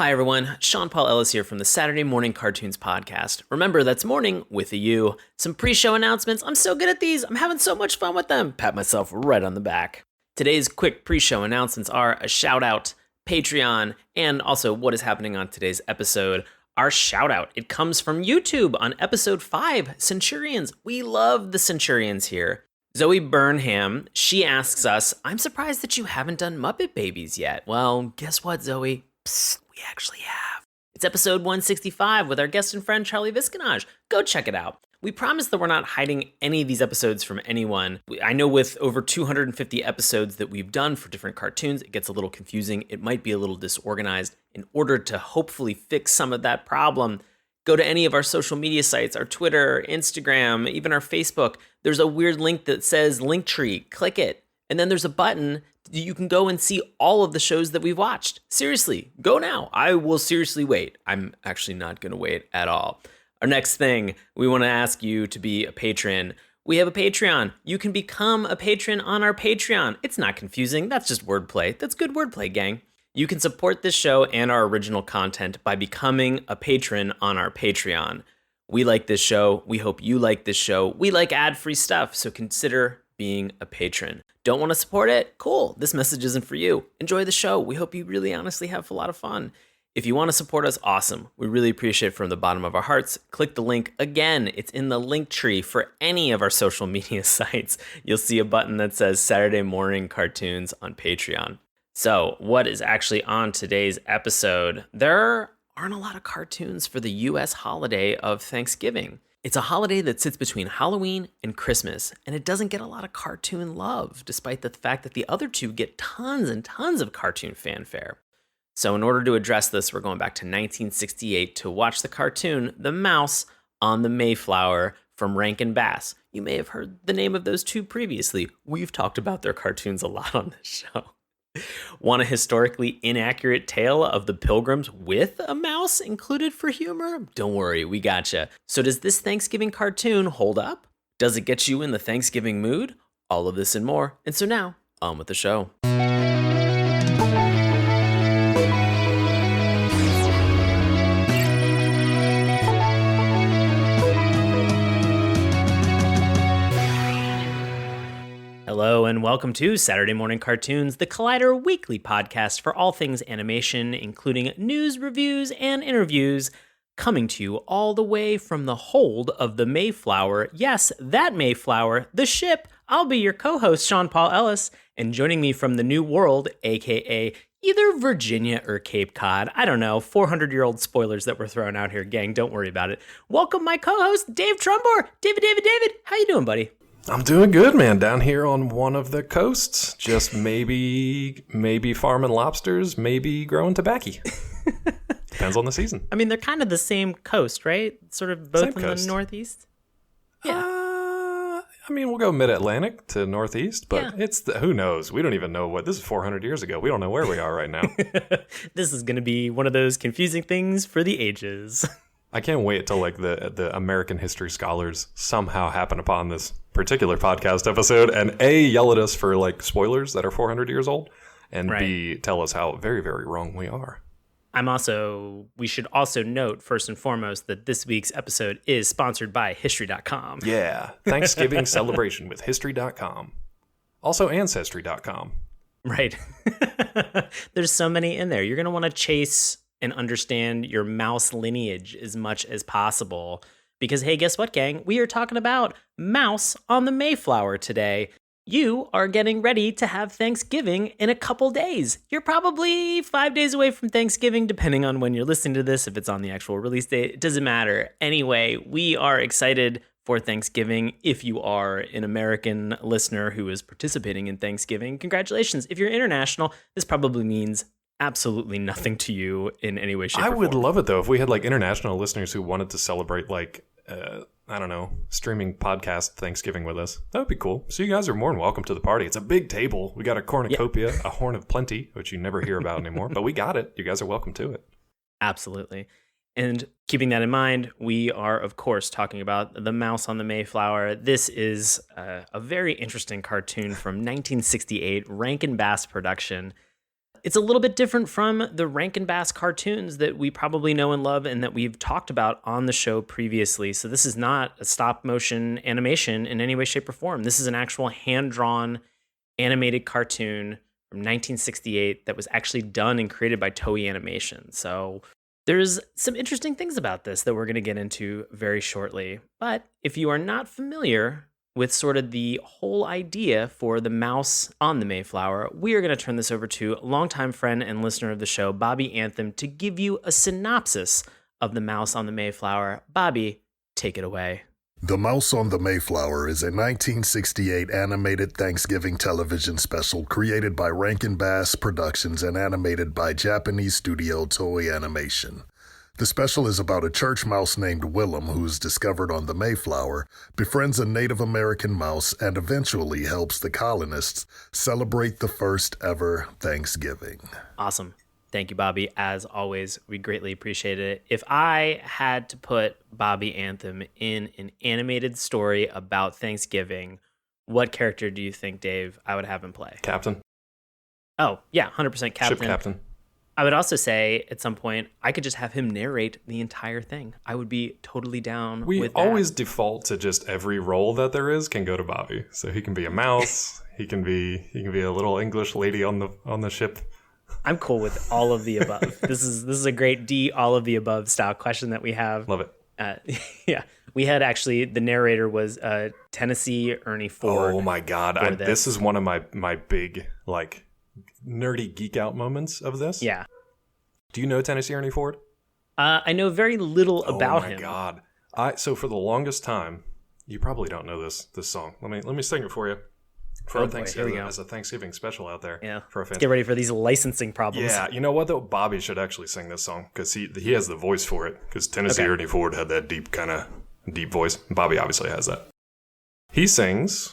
Hi everyone, Sean Paul Ellis here from the Saturday Mourning Cartoons podcast. Remember, that's morning with a U. Some pre-show announcements. I'm so good at these. I'm having so much fun with them. Pat myself right on the back. Today's quick pre-show announcements are a shout out, Patreon, and also what is happening on today's episode. Our shout out, it comes from YouTube on episode 5, Centurions. We love the Centurions here. Zoe Burnham, she asks us, I'm surprised that you haven't done Muppet Babies yet. Well, guess what, Zoe? Psst, we actually have. It's episode 165 with our guest and friend Charlie Visconage. Go check it out. We promise that we're not hiding any of these episodes from anyone. I know with over 250 episodes that we've done for different cartoons, it gets a little confusing. It might be a little disorganized. In order to hopefully fix some of that problem, go to any of our social media sites, our Twitter, Instagram, even our Facebook. There's a weird link that says Linktree. Click it. And then there's a button. You can go and see all of the shows that we've watched. Seriously, go now. I will seriously wait. I'm actually not going to wait at all. Our next thing, we want to ask you to be a patron. We have a Patreon. You can become a patron on our Patreon. It's not confusing. That's just wordplay. That's good wordplay, gang. You can support this show and our original content by becoming a patron on our Patreon. We like this show. We hope you like this show. We like ad-free stuff, so consider being a patron. Don't want to support it? Cool. This message isn't for you. Enjoy the show. We hope you really honestly have a lot of fun. If you want to support us, awesome. We really appreciate it from the bottom of our hearts. Click the link again. It's in the link tree for any of our social media sites. You'll see a button that says Saturday Mourning Cartoons on Patreon. So what is actually on today's episode? There aren't a lot of cartoons for the U.S. holiday of Thanksgiving. It's a holiday that sits between Halloween and Christmas, and it doesn't get a lot of cartoon love, despite the fact that the other two get tons and tons of cartoon fanfare. So in order to address this, we're going back to 1968 to watch the cartoon The Mouse on the Mayflower from Rankin Bass. You may have heard the name of those two previously. We've talked about their cartoons a lot on this show. Want a historically inaccurate tale of the Pilgrims with a mouse included for humor? Don't worry, we gotcha. So does this Thanksgiving cartoon hold up? Does it get you in the Thanksgiving mood? All of this and more. And so now, on with the show. Hello and welcome to Saturday Mourning Cartoons, the Collider weekly podcast for all things animation, including news, reviews, and interviews, coming to you all the way from the hold of the Mayflower. Yes, that Mayflower, the ship. I'll be your co-host, Sean Paul Ellis, and joining me from the New World, aka either Virginia or Cape Cod. I don't know, 400-year-old spoilers that were thrown out here, gang. Don't worry about it. Welcome my co-host, Dave Trumbore. David, how you doing, buddy? I'm doing good, man. Down here on one of the coasts, just maybe farming lobsters, maybe growing tobacco. Depends on the season. I mean, they're kind of the same coast, right? Sort of both in the Northeast. Yeah. I mean, we'll go mid-Atlantic to Northeast, but who knows? We don't even know this is 400 years ago. We don't know where we are right now. This is going to be one of those confusing things for the ages. I can't wait till the American history scholars somehow happen upon this particular podcast episode and A, yell at us for spoilers that are 400 years old, and right. B, tell us how very, very wrong we are. We should also note first and foremost that this week's episode is sponsored by History.com. Yeah, Thanksgiving celebration with History.com. Also Ancestry.com. Right. There's so many in there. You're going to want to chase and understand your mouse lineage as much as possible. Because, hey, guess what, gang? We are talking about Mouse on the Mayflower today. You are getting ready to have Thanksgiving in a couple days. You're probably 5 days away from Thanksgiving, depending on when you're listening to this. If it's on the actual release date, it doesn't matter. Anyway, we are excited for Thanksgiving. If you are an American listener who is participating in Thanksgiving, congratulations. If you're international, this probably means absolutely nothing to you in any way, shape, or form. I would love it, though, if we had international listeners who wanted to celebrate I don't know, streaming podcast Thanksgiving with us. That would be cool. So you guys are more than welcome to the party. It's a big table. We got a cornucopia, a horn of plenty, which you never hear about anymore, but we got it. You guys are welcome to it. Absolutely. And keeping that in mind, we are, of course, talking about The Mouse on the Mayflower. This is a very interesting cartoon from 1968, Rankin Bass production. It's a little bit different from the Rankin Bass cartoons that we probably know and love and that we've talked about on the show previously. So this is not a stop motion animation in any way, shape, or form. This is an actual hand-drawn animated cartoon from 1968 that was actually done and created by Toei Animation. So there's some interesting things about this that we're going to get into very shortly. But if you are not familiar with sort of the whole idea for the mouse on the Mayflower, we are going to turn this over to longtime friend and listener of the show, Bobby Anthem, to give you a synopsis of the mouse on the Mayflower. Bobby, take it away. The Mouse on the Mayflower is a 1968 animated Thanksgiving television special created by Rankin Bass Productions and animated by Japanese studio Toei Animation. The special is about a church mouse named Willem who is discovered on the Mayflower, befriends a Native American mouse, and eventually helps the colonists celebrate the first ever Thanksgiving. Awesome. Thank you, Bobby. As always, we greatly appreciate it. If I had to put Bobby Anthem in an animated story about Thanksgiving, what character do you think, Dave, I would have him play? Captain. Oh, yeah, 100% Captain. Ship captain. I would also say at some point, I could just have him narrate the entire thing. I would be totally down with that. We always default to just every role that there is can go to Bobby. So he can be a mouse. he can be a little English lady on the ship. I'm cool with all of the above. This is a great D, all of the above style question that we have. Love it. Yeah. We had actually, the narrator was Tennessee Ernie Ford. Oh my God. This is one of my big, like, nerdy geek out moments of this. Yeah. Do you know Tennessee Ernie Ford? I know very little about him. Oh my God. So for the longest time, you probably don't know this song. Let me sing it for you. For Thanksgiving, as a Thanksgiving special out there. Yeah. For Let's get ready for these licensing problems. Yeah. You know what though? Bobby should actually sing this song because he has the voice for it. Because Tennessee Ernie Ford had that deep voice. Bobby obviously has that. He sings,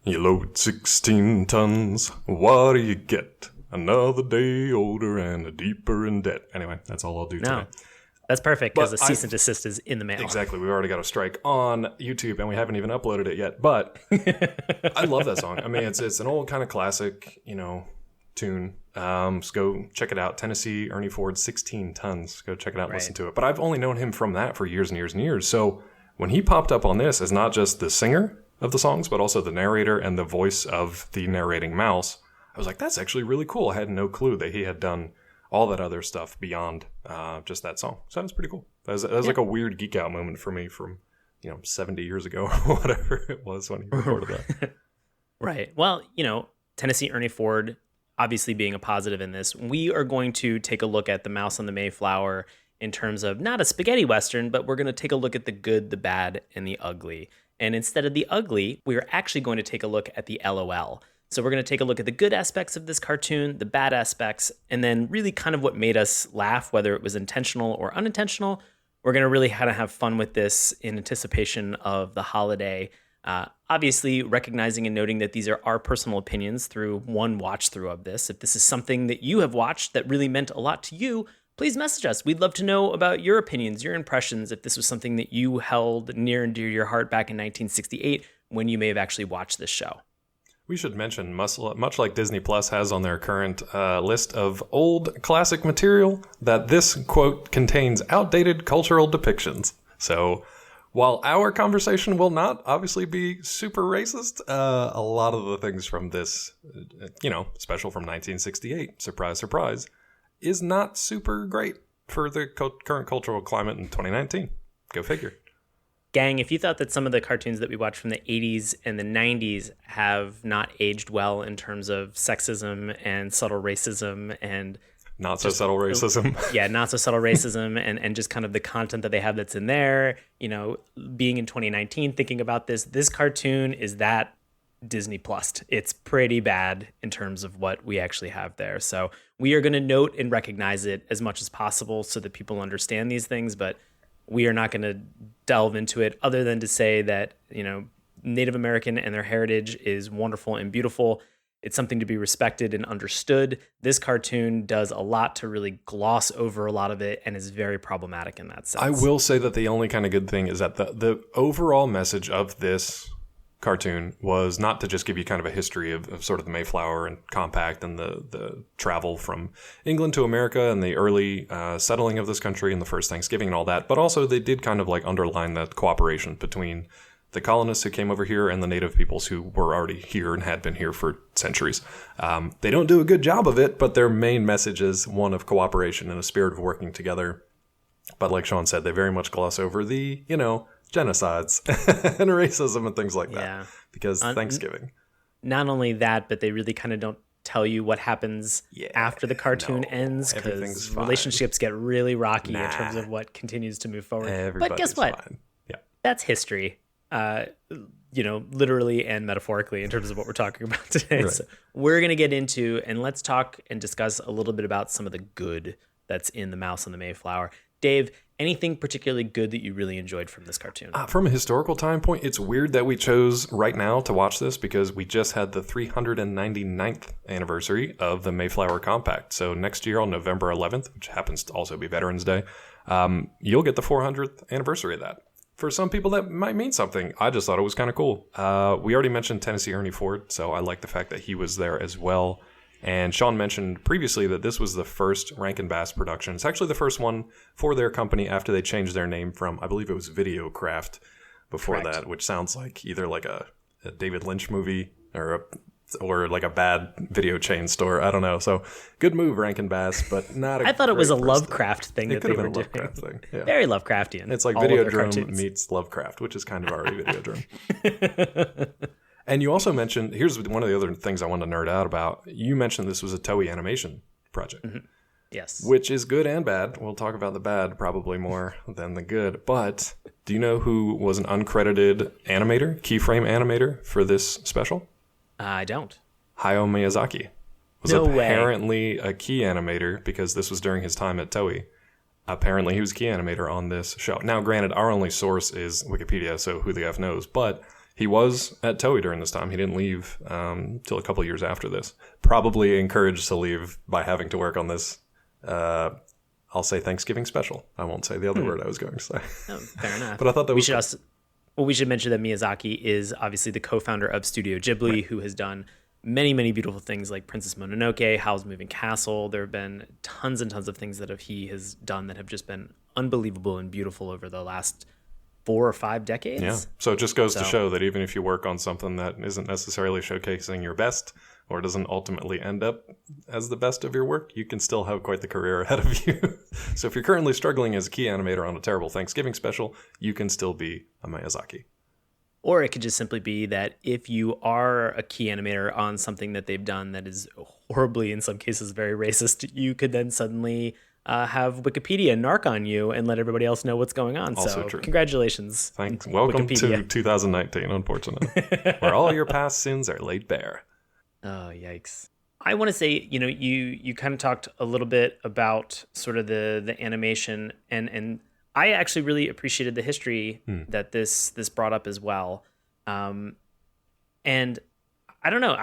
"You load 16 tons. What do you get? Another day older and deeper in debt." Anyway, that's all I'll do today. That's perfect because a cease and desist is in the mail. Exactly. We've already got a strike on YouTube and we haven't even uploaded it yet. But I love that song. I mean, it's an old kind of classic, tune. So go check it out. Tennessee Ernie Ford, 16 tons. Go check it out and listen to it. But I've only known him from that for years and years and years. So when he popped up on this as not just the singer of the songs, but also the narrator and the voice of the narrating mouse, I was like, that's actually really cool. I had no clue that he had done all that other stuff beyond just that song. So that was pretty cool. That was like a weird geek out moment for me from 70 years ago or whatever it was when he recorded that. Right. Well, Tennessee Ernie Ford obviously being a positive in this. We are going to take a look at the Mouse on the Mayflower in terms of not a spaghetti western, but we're going to take a look at the good, the bad, and the ugly. And instead of the ugly, we are actually going to take a look at the LOL. So we're going to take a look at the good aspects of this cartoon, the bad aspects, and then really kind of what made us laugh, whether it was intentional or unintentional. We're going to really kind of have fun with this in anticipation of the holiday. Obviously, recognizing and noting that these are our personal opinions through one watch through of this. If this is something that you have watched that really meant a lot to you, please message us. We'd love to know about your opinions, your impressions, if this was something that you held near and dear to your heart back in 1968 when you may have actually watched this show. We should mention, much like Disney Plus has on their current list of old classic material, that this, quote, contains outdated cultural depictions. So while our conversation will not obviously be super racist, a lot of the things from this, special from 1968, surprise, surprise, is not super great for the current cultural climate in 2019. Go figure. Gang, if you thought that some of the cartoons that we watched from the 80s and the 90s have not aged well in terms of sexism and subtle racism and not so subtle racism. Yeah, not so subtle racism and just kind of the content that they have that's in there, being in 2019, thinking about this cartoon is that Disney Plus. It's pretty bad in terms of what we actually have there. So we are going to note and recognize it as much as possible so that people understand these things, but we are not going to delve into it other than to say that, Native American and their heritage is wonderful and beautiful. It's something to be respected and understood. This cartoon does a lot to really gloss over a lot of it and is very problematic in that sense. I will say that the only kind of good thing is that the overall message of this cartoon was not to just give you kind of a history of sort of the Mayflower and compact and the travel from England to America and the early settling of this country and the first Thanksgiving and all that, but also they did kind of like underline that cooperation between the colonists who came over here and the native peoples who were already here and had been here for centuries. They don't do a good job of it, but their main message is one of cooperation and a spirit of working together. But like Sean said, they very much gloss over the, genocides and racism and things like that because Thanksgiving. Not only that, but they really kind of don't tell you what happens after the cartoon ends because relationships get really rocky in terms of what continues to move forward. But guess what? Fine. Yeah. That's history, literally and metaphorically in terms of what we're talking about today. Right. So we're going to get into, and let's talk and discuss a little bit about some of the good that's in The Mouse on the Mayflower. Dave, anything particularly good that you really enjoyed from this cartoon? From a historical time point, it's weird that we chose right now to watch this because we just had the 399th anniversary of the Mayflower Compact. So next year on November 11th, which happens to also be Veterans Day, you'll get the 400th anniversary of that. For some people, that might mean something. I just thought it was kind of cool. We already mentioned Tennessee Ernie Ford, so I like the fact that he was there as well. And Sean mentioned previously that this was the first Rankin Bass production. It's actually the first one for their company after they changed their name from, I believe it was Videocraft before that, which sounds like either like a David Lynch movie or like a bad video chain store. I don't know. So good move, Rankin Bass, but not a I thought it was a first Lovecraft thing that they were doing. Thing. Yeah. Very Lovecraftian. It's like Videodrome meets Lovecraft, which is kind of already Videodrome. And you also mentioned, here's one of the other things I wanted to nerd out about. You mentioned this was a Toei animation project. Mm-hmm. Yes. Which is good and bad. We'll talk about the bad probably more than the good. But do you know who was an uncredited animator, keyframe animator for this special? I don't. Hayao Miyazaki was apparently a key animator because this was during his time at Toei. Apparently he was a key animator on this show. Now, granted, our only source is Wikipedia, so who the F knows. But he was at Toei during this time. He didn't leave till a couple years after this. Probably encouraged to leave by having to work on this, I'll say Thanksgiving special. I won't say the other word I was going to say. Oh, fair enough. But I thought that we should mention that Miyazaki is obviously the co-founder of Studio Ghibli, who has done many, many beautiful things like Princess Mononoke, Howl's Moving Castle. There have been tons and tons of things that he has done that have just been unbelievable and beautiful over the last 4 or 5 decades. Yeah. So it just goes to show that even if you work on something that isn't necessarily showcasing your best or doesn't ultimately end up as the best of your work, you can still have quite the career ahead of you. So if you're currently struggling as a key animator on a terrible Thanksgiving special, you can still be a Miyazaki. Or it could just simply be that if you are a key animator on something that they've done that is horribly, in some cases, very racist, you could then suddenly have Wikipedia narc on you and let everybody else know what's going on. Also so true. Congratulations. Thanks. Welcome to 2019, unfortunately, where all your past sins are laid bare. Oh, yikes. I want to say, you kind of talked a little bit about sort of the animation, and I actually really appreciated the history that this brought up as well. And I don't know,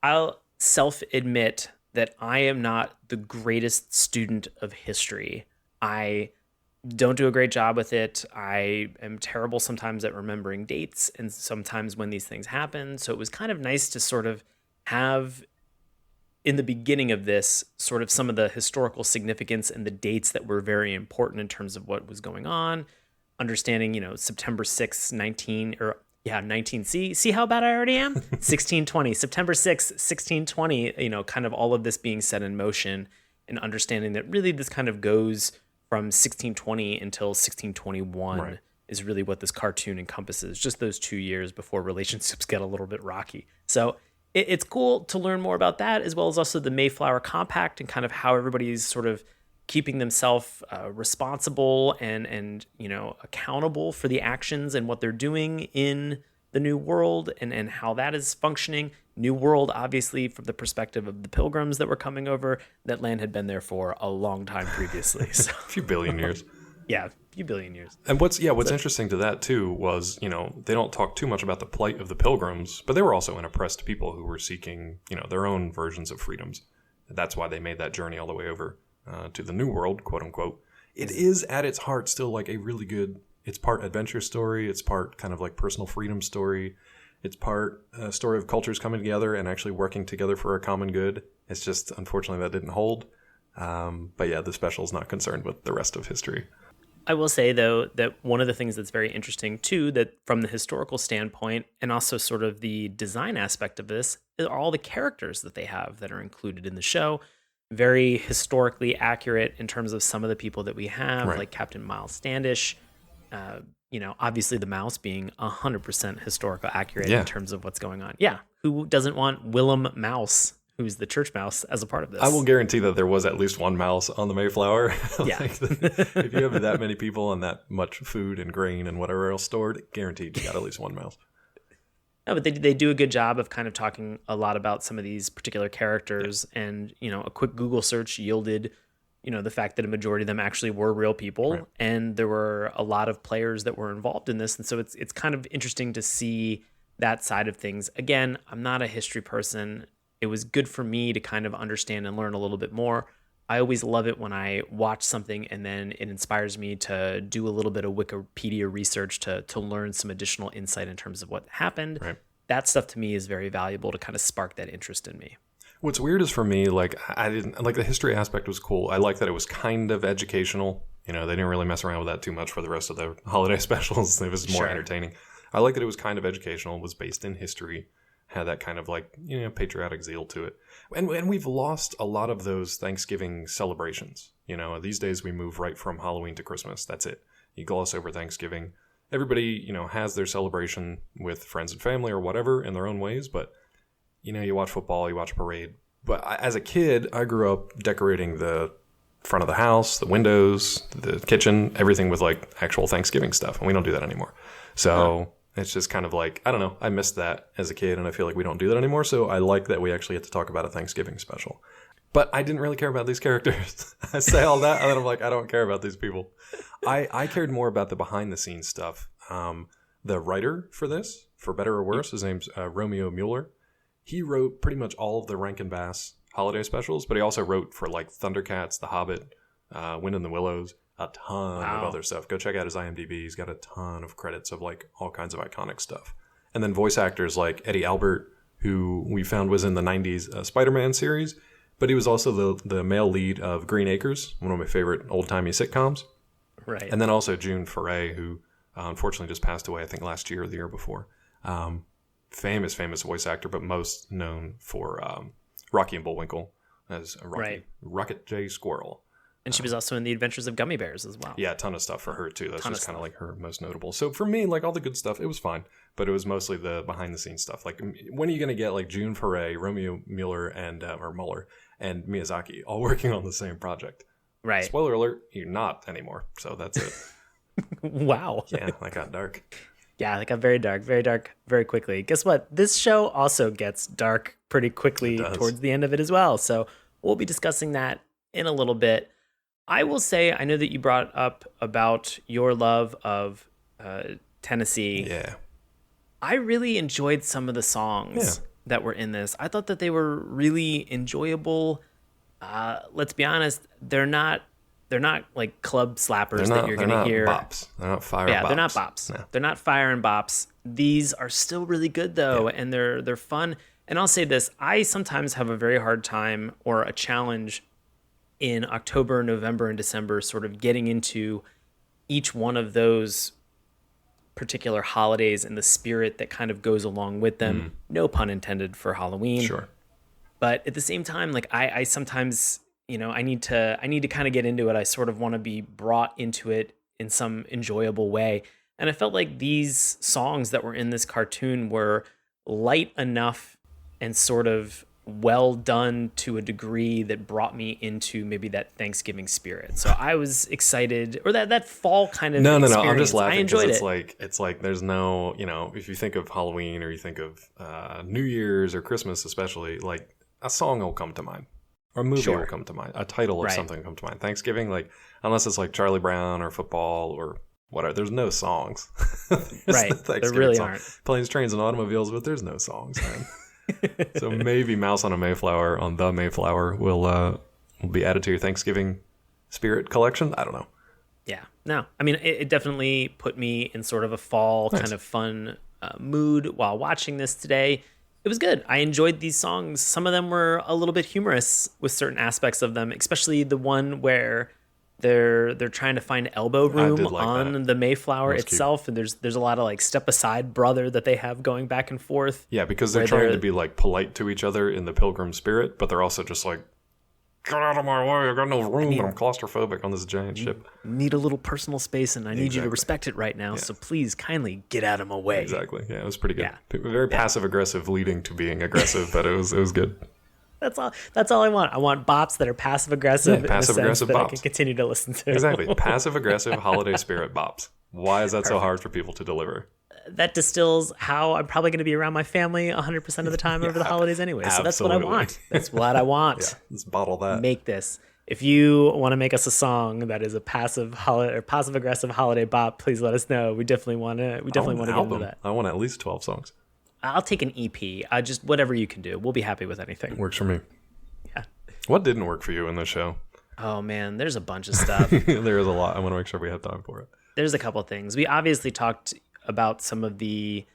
I'll self-admit that I am not the greatest student of history. I don't do a great job with it. I am terrible sometimes at remembering dates and sometimes when these things happen. So it was kind of nice to sort of have in the beginning of this sort of some of the historical significance and the dates that were very important in terms of what was going on. Understanding, September 6th, 19, see how bad I already am? 1620, September 6th, 1620, kind of all of this being set in motion and understanding that really this kind of goes from 1620 until 1621 is really what this cartoon encompasses, just those 2 years before relationships get a little bit rocky. So it's cool to learn more about that, as well as also the Mayflower Compact and kind of how everybody's sort of keeping themselves responsible and accountable for the actions and what they're doing in the New World and how that is functioning. New World, obviously, from the perspective of the Pilgrims that were coming over. That land had been there for a long time previously. So. A few billion years. Yeah, a few billion years. And what's interesting to that, too, was, they don't talk too much about the plight of the Pilgrims, but they were also an oppressed people who were seeking, their own versions of freedoms. That's why they made that journey all the way over to the New World, quote unquote. It is at its heart still like a really good it's part adventure story. It's part kind of like personal freedom story. It's part a story of cultures coming together and actually working together for a common good. It's just, unfortunately, that didn't hold. But yeah, the special is not concerned with the rest of history. I will say, though, that one of the things that's very interesting, too, that from the historical standpoint and also sort of the design aspect of this, are all the characters that they have that are included in the show. Very historically accurate in terms of some of the people that we have, like Captain Miles Standish. Obviously the mouse being 100% historical accurate in terms of what's going on. Yeah, who doesn't want Willem Mouse, who's the church mouse, as a part of this? I will guarantee that there was at least one mouse on the Mayflower. Yeah. If you have that many people and that much food and grain and whatever else stored, guaranteed you got at least one mouse. No, but they do a good job of kind of talking a lot about some of these particular characters, and a quick Google search yielded, the fact that a majority of them actually were real people, and there were a lot of players that were involved in this, and so it's kind of interesting to see that side of things. Again, I'm not a history person. It was good for me to kind of understand and learn a little bit more. I always love it when I watch something and then it inspires me to do a little bit of Wikipedia research to learn some additional insight in terms of what happened. Right. That stuff to me is very valuable to kind of spark that interest in me. What's weird is for me, like, I didn't like the history aspect was cool. I like that it was kind of educational. They didn't really mess around with that too much for the rest of the holiday specials. It was more entertaining. I like that it was kind of educational, was based in history, had that kind of like, patriotic zeal to it. And we've lost a lot of those Thanksgiving celebrations. These days we move right from Halloween to Christmas. That's it. You gloss over Thanksgiving. Everybody, has their celebration with friends and family or whatever in their own ways. But, you watch football, you watch a parade. But as a kid, I grew up decorating the front of the house, the windows, the kitchen, everything with like actual Thanksgiving stuff. And we don't do that anymore. So it's just kind of like, I don't know. I missed that as a kid, and I feel like we don't do that anymore. So I like that we actually get to talk about a Thanksgiving special. But I didn't really care about these characters. I say all that, and then I'm like, I don't care about these people. I cared more about the behind-the-scenes stuff. The writer for this, for better or worse, his name's Romeo Muller. He wrote pretty much all of the Rankin Bass holiday specials, but he also wrote for like Thundercats, The Hobbit, Wind in the Willows, a ton of other stuff. Go check out his IMDb. He's got a ton of credits of like all kinds of iconic stuff. And then voice actors like Eddie Albert, who we found was in the 90s Spider-Man series, but he was also the male lead of Green Acres, one of my favorite old-timey sitcoms. Right. And then also June Foray, who unfortunately just passed away, I think last year or the year before. Famous voice actor, but most known for Rocky and Bullwinkle as Rocket J. Squirrel. And she was also in The Adventures of Gummy Bears as well. Yeah, a ton of stuff for her too. That's just kind of like her most notable. So for me, like all the good stuff, it was fine. But it was mostly the behind the scenes stuff. Like, when are you going to get like June Foray, Romeo Muller, and or Muller and Miyazaki all working on the same project? Right. Spoiler alert, you're not anymore. So that's it. Wow. Yeah, that got dark. Yeah, that got very dark, very quickly. Guess what? This show also gets dark pretty quickly towards the end of it as well. So we'll be discussing that in a little bit. I will say, I know that you brought up about your love of Tennessee. Yeah. I really enjoyed some of the songs that were in this. I thought that they were really enjoyable. Let's be honest, they're not like club slappers that you're going to hear. Bops. They're not fire bops. Yeah, they're not bops. No. They're not fire and bops. These are still really good though, and they're fun. And I'll say this, I sometimes have a very hard time or a challenge in October, November, and December, sort of getting into each one of those particular holidays and the spirit that kind of goes along with them. No pun intended for Halloween. Sure. But at the same time, like I sometimes, I need to kind of get into it. I sort of want to be brought into it in some enjoyable way. And I felt like these songs that were in this cartoon were light enough and sort of well done to a degree that brought me into maybe that Thanksgiving spirit. So I was excited, or that fall kind of No, experience. I'm just laughing. I enjoyed it. It's like there's no, if you think of Halloween or you think of New Year's or Christmas especially, like a song will come to mind. Or a movie will come to mind. A title of something will come to mind. Thanksgiving, like, unless it's like Charlie Brown or football or whatever, there's no songs. Right, there really aren't. Planes, trains, and automobiles, but there's no songs, man. So maybe Mouse on the Mayflower will be added to your Thanksgiving spirit collection. I don't know. Yeah. No, I mean, it definitely put me in sort of a fall kind of fun mood while watching this today. It was good. I enjoyed these songs. Some of them were a little bit humorous with certain aspects of them, especially the one where they're trying to find elbow room on the Mayflower itself, cute. And there's a lot of like step aside brother that they have going back and forth. Yeah, because they're trying to be like polite to each other in the pilgrim spirit, but they're also just like, get out of my way, I got no room, and I'm claustrophobic on this giant ship. Need a little personal space, and I need you to respect it right now, so please kindly get out of my way. Exactly. Yeah, it was pretty good. Yeah. Very passive-aggressive leading to being aggressive, but it was good. That's all I want. I want bops that are passive-aggressive in a sense that I can continue to listen to. Exactly. Passive-aggressive holiday spirit bops. Why is that so hard for people to deliver? That distills how I'm probably going to be around my family 100% of the time over the holidays anyway. So that's what I want. That's what I want. Yeah, let's bottle that. Make this. If you want to make us a song that is a passive-aggressive holiday bop, please let us know. We definitely want to. We definitely want to get into that. I want at least 12 songs. I'll take an EP. Just whatever you can do. We'll be happy with anything. Works for me. Yeah. What didn't work for you in this show? Oh man, there's a bunch of stuff. There is a lot. I want to make sure we have time for it. There's a couple of things. We obviously talked about some of the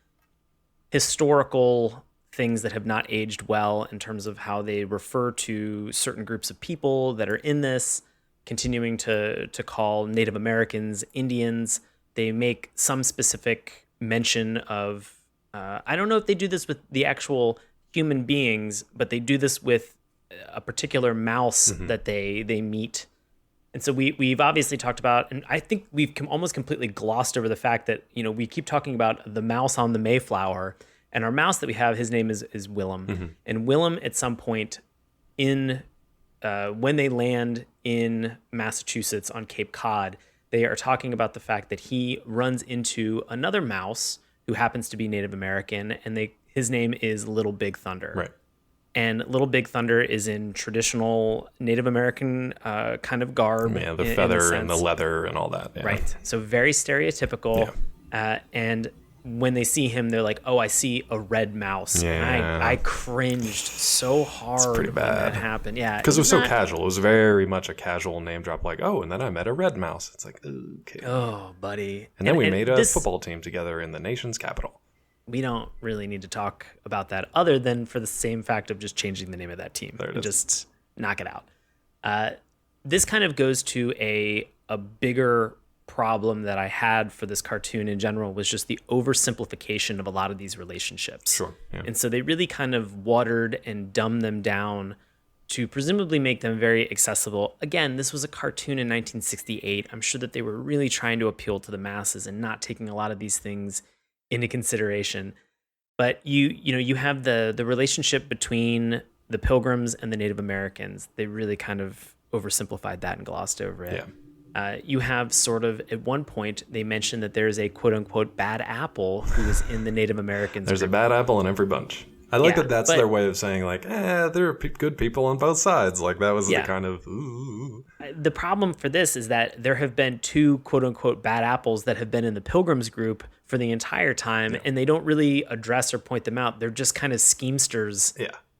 historical things that have not aged well in terms of how they refer to certain groups of people that are in this, continuing to call Native Americans Indians. They make some specific mention of, I don't know if they do this with the actual human beings, but they do this with a particular mouse that they meet. And so we've obviously talked about, and I think we've almost completely glossed over the fact that, we keep talking about the mouse on the Mayflower, and our mouse that we have, his name is Willem. And Willem, at some point when they land in Massachusetts on Cape Cod, they are talking about the fact that he runs into another mouse who happens to be Native American, and his name is Little Big Thunder. Right. And Little Big Thunder is in traditional Native American kind of garb. Yeah, the feather and the leather and all that. Yeah. Right. So very stereotypical. Yeah. And when they see him, they're like, oh, I see a red mouse. Yeah. I cringed so hard when that happened. Yeah. Because it was so casual. It was very much a casual name drop, like, oh, and then I met a red mouse. It's like, okay. Oh, buddy. And then we made a football team together in the nation's capital. We don't really need to talk about that other than for the same fact of just changing the name of that team. And just knock it out. This kind of goes to a bigger problem that I had for this cartoon in general, was just the oversimplification of a lot of these relationships. Sure. Yeah. And so they really kind of watered and dumbed them down to presumably make them very accessible. Again, this was a cartoon in 1968. I'm sure that they were really trying to appeal to the masses and not taking a lot of these things into consideration. But you have the relationship between the Pilgrims and the Native Americans. They really kind of oversimplified that and glossed over it. Yeah. You have sort of, at one point, they mentioned that there's a quote-unquote bad apple who is in the Native Americans. There's a bad apple in every bunch. I like that's their way of saying, like, there are good people on both sides. Like, that was the kind of, ooh. The problem for this is that there have been two quote-unquote bad apples that have been in the Pilgrims group for the entire time, and they don't really address or point them out. They're just kind of schemesters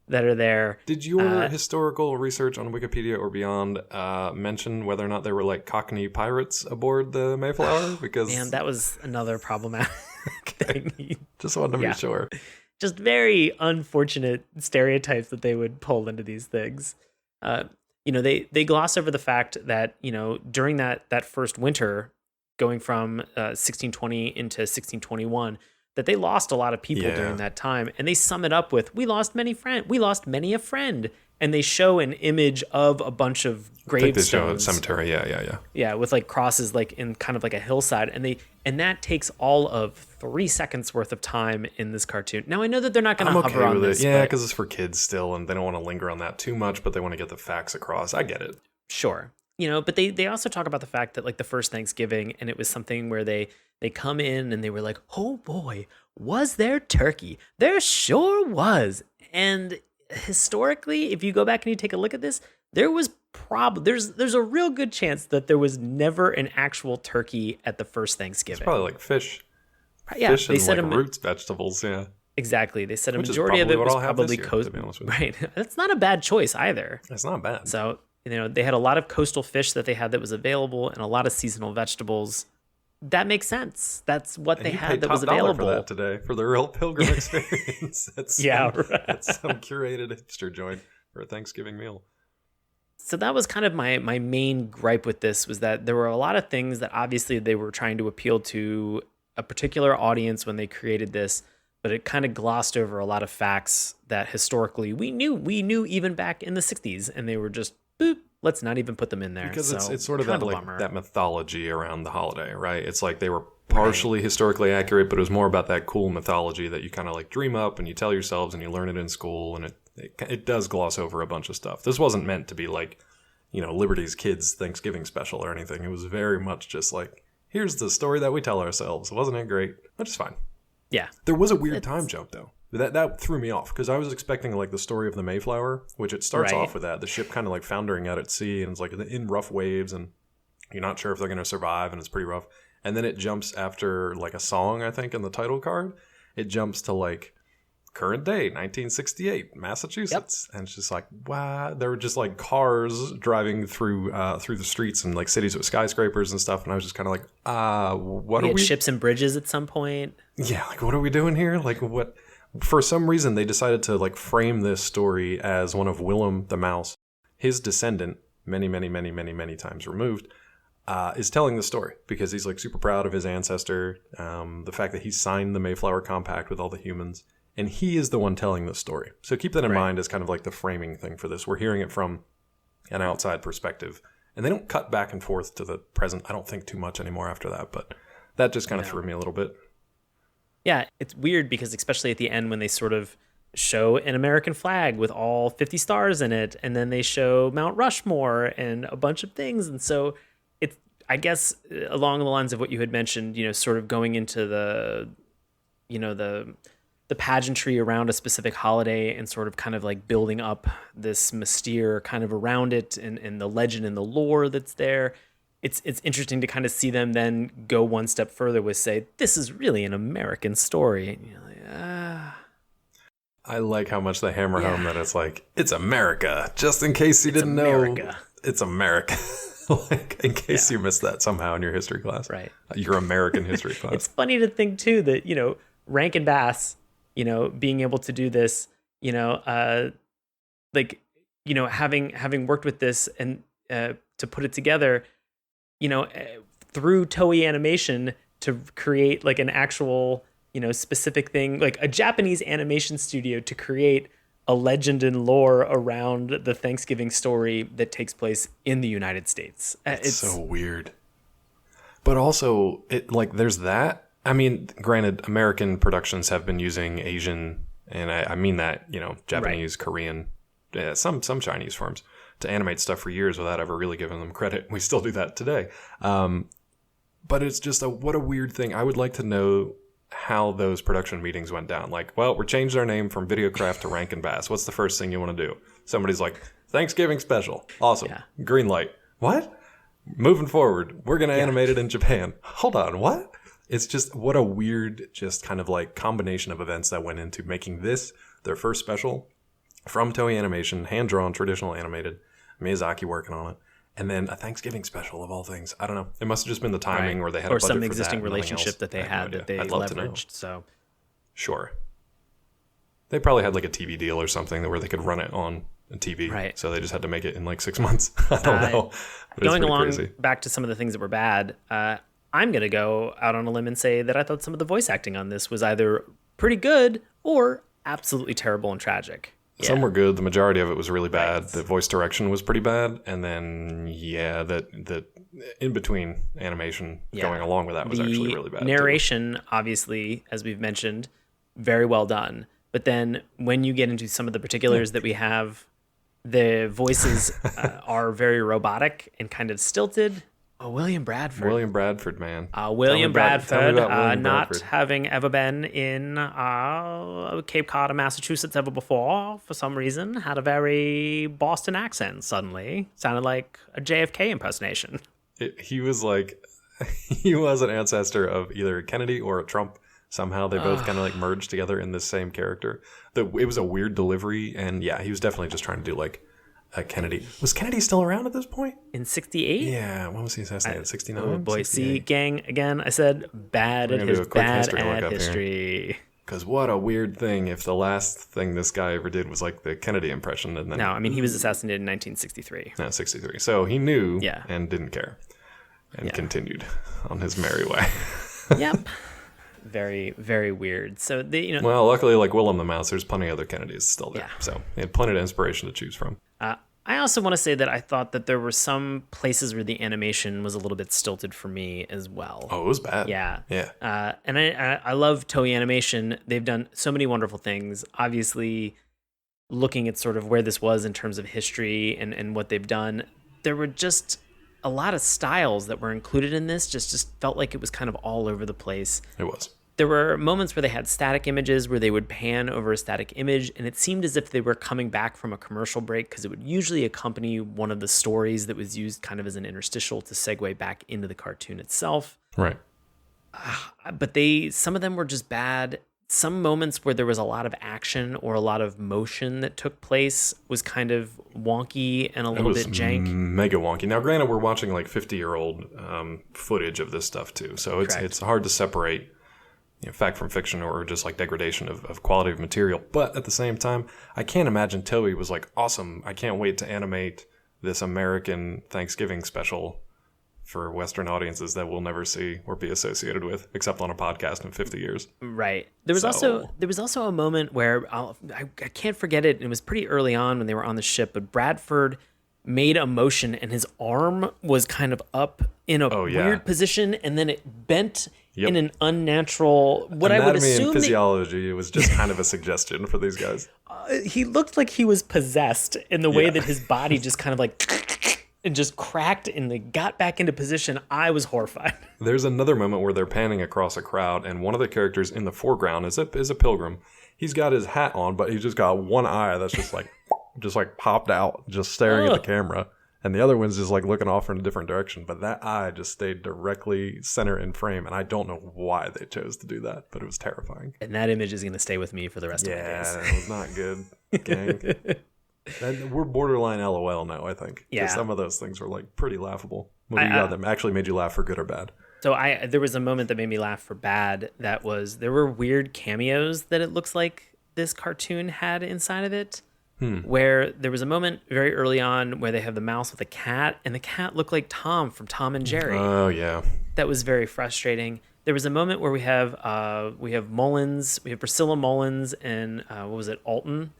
that are there. Did your historical research on Wikipedia or beyond mention whether or not there were, like, Cockney pirates aboard the Mayflower? Because man, that was another problematic thing. Just wanted to be sure. Just very unfortunate stereotypes that they would pull into these things. They gloss over the fact that, during that first winter, going from 1620 into 1621, that they lost a lot of people during that time. And they sum it up with, we lost many a friend. And they show an image of a bunch of gravestones. They show a cemetery, Yeah, with like crosses like in kind of like a hillside. And that takes all of 3 seconds worth of time in this cartoon. Now I know that they're not going to hover on this. Yeah, because it's for kids still, and they don't want to linger on that too much, but they want to get the facts across. I get it. Sure. But they also talk about the fact that like the first Thanksgiving, and it was something where they come in and they were like, oh boy, was there turkey? There sure was. And historically, if you go back and you take a look at this, there was there's a real good chance that there was never an actual turkey at the first Thanksgiving. It's probably like fish. Yeah, fish and like roots, vegetables, yeah. Exactly. They said a majority of it was probably coast. To be honest with you. Right. That's not a bad choice either. It's not bad. So They had a lot of coastal fish that they had that was available and a lot of seasonal vegetables. That makes sense. That's what they had that was available. For that today for the real pilgrim experience. That's that's some curated hipster joint for a Thanksgiving meal. So that was kind of my main gripe with this, was that there were a lot of things that obviously they were trying to appeal to a particular audience when they created this, but it kind of glossed over a lot of facts that historically we knew even back in the 60s, and they were just, boop, let's not even put them in there. Because so, it's sort of that mythology around the holiday, right? It's like they were partially historically accurate, but it was more about that cool mythology that you kind of like dream up and you tell yourselves and you learn it in school, and it does gloss over a bunch of stuff. This wasn't meant to be like, Liberty's Kids Thanksgiving special or anything. It was very much just like, here's the story that we tell ourselves. Wasn't it great? Which is fine. Yeah. There was a weird time jump, though. That threw me off, because I was expecting like the story of the Mayflower, which it starts off with that. The ship kind of like foundering out at sea, and it's like in rough waves, and you're not sure if they're going to survive, and it's pretty rough. And then it jumps after like a song, I think, in the title card. It jumps to like current day, 1968, Massachusetts. Yep. And it's just like, wow. There were just like cars driving through the streets and like cities with skyscrapers and stuff. And I was just kind of like, what are we? Ships and bridges at some point. Yeah, like what are we doing here? Like what? For some reason, they decided to like frame this story as one of Willem the Mouse, his descendant, many, many, many, many, many times removed, is telling the story because he's like super proud of his ancestor, the fact that he signed the Mayflower Compact with all the humans, and he is the one telling the story. So keep that in mind as kind of like the framing thing for this. We're hearing it from an outside perspective, and they don't cut back and forth to the present, I don't think, too much anymore after that, but that just kind of threw me a little bit. Yeah, it's weird because especially at the end when they sort of show an American flag with all 50 stars in it, and then they show Mount Rushmore and a bunch of things. And so it's, I guess, along the lines of what you had mentioned, sort of going into the pageantry around a specific holiday and sort of kind of like building up this mystere kind of around it and the legend and the lore that's there. It's interesting to kind of see them then go one step further with, say, this is really an American story. And you're like, I like how much they hammer home that it's like, it's America. Just in case you didn't know, it's America. Like, in case you missed that somehow in your history class. Right. Your American history class. It's funny to think, too, that, Rankin Bass, being able to do this, having worked with this and to put it together, through Toei Animation to create like an actual, specific thing, like a Japanese animation studio to create a legend and lore around the Thanksgiving story that takes place in the United States. It's so weird. But also, there's that. I mean, granted, American productions have been using Asian, and I mean that, Japanese, Korean, some Chinese firms, to animate stuff for years without ever really giving them credit. We still do that today. But it's just what a weird thing. I would like to know how those production meetings went down. Like, well, we're changing our name from Videocraft to Rankin Bass. What's the first thing you want to do? Somebody's like, Thanksgiving special. Awesome. Yeah. Green light. What? Moving forward, we're going to animate it in Japan. Hold on, what? It's just, what a weird, just kind of like combination of events that went into making this their first special from Toei Animation, hand-drawn, traditional animated, Miyazaki working on it, and then a Thanksgiving special of all things. I don't know. It must have just been the timing where they had a budget for that. Or some existing relationship that they had that they leveraged. So, sure. They probably had like a TV deal or something where they could run it on TV. Right. So they just had to make it in like 6 months. I don't know. But going along crazy. Back to some of the things that were bad, I'm going to go out on a limb and say that I thought some of the voice acting on this was either pretty good or absolutely terrible and tragic. Some were good. The majority of it was really bad. Right. The voice direction was pretty bad. And then, the in-between animation going along with that was actually really bad. Narration, obviously, as we've mentioned, very well done. But then when you get into some of the particulars that we have, the voices are very robotic and kind of stilted. Oh, William Bradford, man. William Bradford, not having ever been in Cape Cod, Massachusetts ever before, for some reason, had a very Boston accent suddenly. Sounded like a JFK impersonation. He was an ancestor of either Kennedy or a Trump. Somehow they both kind of like merged together in this same character. It was a weird delivery, and he was definitely just trying to do like Kennedy. Was Kennedy still around at this point? In 68? Yeah, when was he assassinated? 69? Oh boy, 68? see, gang, again, I said bad at his bad at history. Because what a weird thing if the last thing this guy ever did was like the Kennedy impression. And then no, I mean, he was assassinated in 1963. No, 63. So he knew and didn't care and continued on his merry way. Yep. Very, very weird. So well, luckily, like Willem the Mouse, there's plenty of other Kennedys still there. Yeah. So he had plenty of inspiration to choose from. I also want to say that I thought that there were some places where the animation was a little bit stilted for me as well. Oh, it was bad. Yeah. Yeah. And I love Toei Animation. They've done so many wonderful things. Obviously, looking at sort of where this was in terms of history and what they've done, there were just a lot of styles that were included in this. Just felt like it was kind of all over the place. It was. There were moments where they had static images where they would pan over a static image, and it seemed as if they were coming back from a commercial break because it would usually accompany one of the stories that was used kind of as an interstitial to segue back into the cartoon itself. Right. But some of them were just bad. Some moments where there was a lot of action or a lot of motion that took place was kind of wonky and a little bit jank. Mega wonky. Now, granted, we're watching like 50-year-old footage of this stuff too, so it's hard to separate fact from fiction or just like degradation of quality of material. But at the same time, I can't imagine Toei was like, awesome, I can't wait to animate this American Thanksgiving special for Western audiences that we'll never see or be associated with, except on a podcast in 50 years. Right. There was also a moment where I can't forget it. It was pretty early on when they were on the ship, but Bradford made a motion and his arm was kind of up in a weird position, and then it bent in an unnatural, Anatomy I would assume and physiology, it was just kind of a suggestion for these guys. He looked like he was possessed in the way that his body just kind of like and just cracked and they got back into position. I was horrified. There's another moment where they're panning across a crowd, and one of the characters in the foreground is a pilgrim. He's got his hat on, but he's just got one eye that's just like popped out, just staring at the camera. And the other one's just like looking off in a different direction. But that eye just stayed directly center in frame. And I don't know why they chose to do that, but it was terrifying. And that image is going to stay with me for the rest of my days. Yeah, it was not good, gang. We're borderline LOL now, I think. Yeah. Some of those things were like pretty laughable. Movie that actually made you laugh for good or bad. So there was a moment that made me laugh for bad. There were weird cameos that it looks like this cartoon had inside of it. Where there was a moment very early on where they have the mouse with a cat, and the cat looked like Tom from Tom and Jerry. Oh yeah, that was very frustrating. There was a moment where we have Mullins, we have Priscilla Mullins, and what was it, Alton,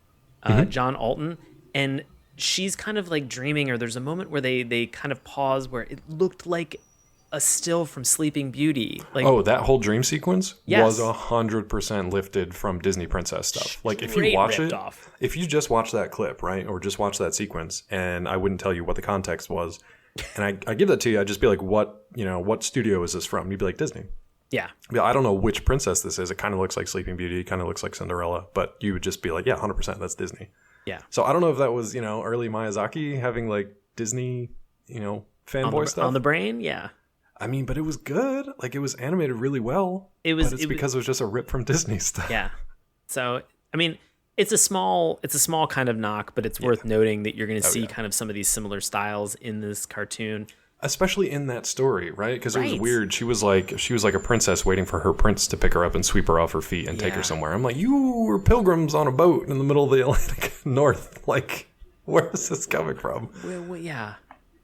John Alton, and she's kind of like dreaming. Or there's a moment where they kind of pause where it looked like a still from Sleeping Beauty. Like, that whole dream sequence was 100% lifted from Disney princess stuff. Like if you watch it, if you just watch that clip, right, or just watch that sequence, and I wouldn't tell you what the context was, and I give that to you, I'd just be like, what studio is this from? You'd be like, Disney. Yeah. I don't know which princess this is. It kind of looks like Sleeping Beauty. It kind of looks like Cinderella, but you would just be like, yeah, 100%, that's Disney. Yeah. So I don't know if that was early Miyazaki having like Disney fanboy stuff on the brain. Yeah. I mean, but it was good. Like, it was animated really well. But it's because it was just a rip from Disney stuff. Yeah. So, I mean, it's a small kind of knock, but it's worth noting that you're going to see kind of some of these similar styles in this cartoon. Especially in that story, right? Because it was weird. She was like a princess waiting for her prince to pick her up and sweep her off her feet and take her somewhere. I'm like, you were pilgrims on a boat in the middle of the Atlantic North. Like, where is this coming from? Well, yeah.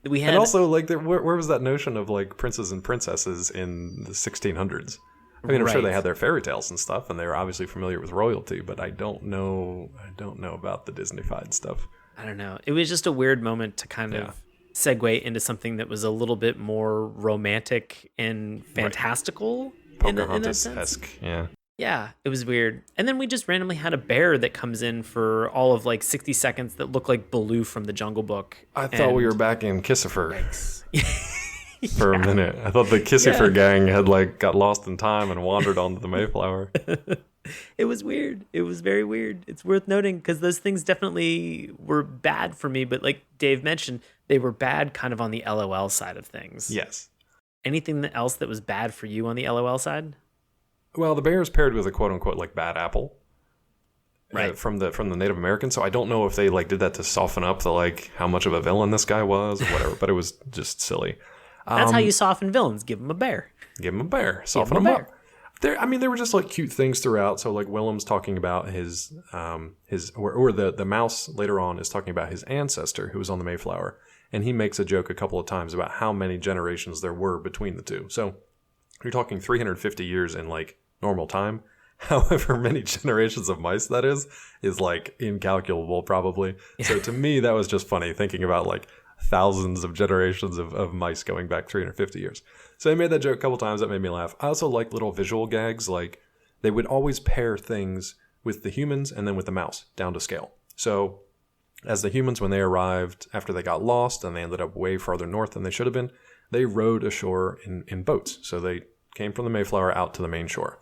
And also, like, where was that notion of like princes and princesses in the 1600s? I mean, I'm sure they had their fairy tales and stuff, and they were obviously familiar with royalty, but I don't know about the Disney-fied stuff. I don't know. It was just a weird moment to kind of segue into something that was a little bit more romantic and fantastical in that sense. Yeah. Yeah, it was weird. And then we just randomly had a bear that comes in for all of like 60 seconds that looked like Baloo from the Jungle Book. I thought we were back in Kissifer for a minute. I thought the Kissifer gang had like got lost in time and wandered onto the Mayflower. It was weird. It was very weird. It's worth noting because those things definitely were bad for me. But like Dave mentioned, they were bad kind of on the LOL side of things. Yes. Anything else that was bad for you on the LOL side? Well, the bear is paired with a quote-unquote like bad apple. from the Native American. So I don't know if they like did that to soften up the like how much of a villain this guy was or whatever. But it was just silly. That's how you soften villains. Give them a bear. Give him a bear. Soften him up. There were just like cute things throughout. So like Willem's talking about his the mouse later on is talking about his ancestor who was on the Mayflower, and he makes a joke a couple of times about how many generations there were between the two. So you're talking 350 years in like normal time. However many generations of mice that is like incalculable probably. So to me that was just funny thinking about like thousands of generations of mice going back 350 years. So I made that joke a couple times. That made me laugh. I also like little visual gags. Like they would always pair things with the humans and then with the mouse down to scale. So as the humans, when they arrived after they got lost and they ended up way farther north than they should have been, they rowed ashore in boats. So they came from the Mayflower out to the main shore.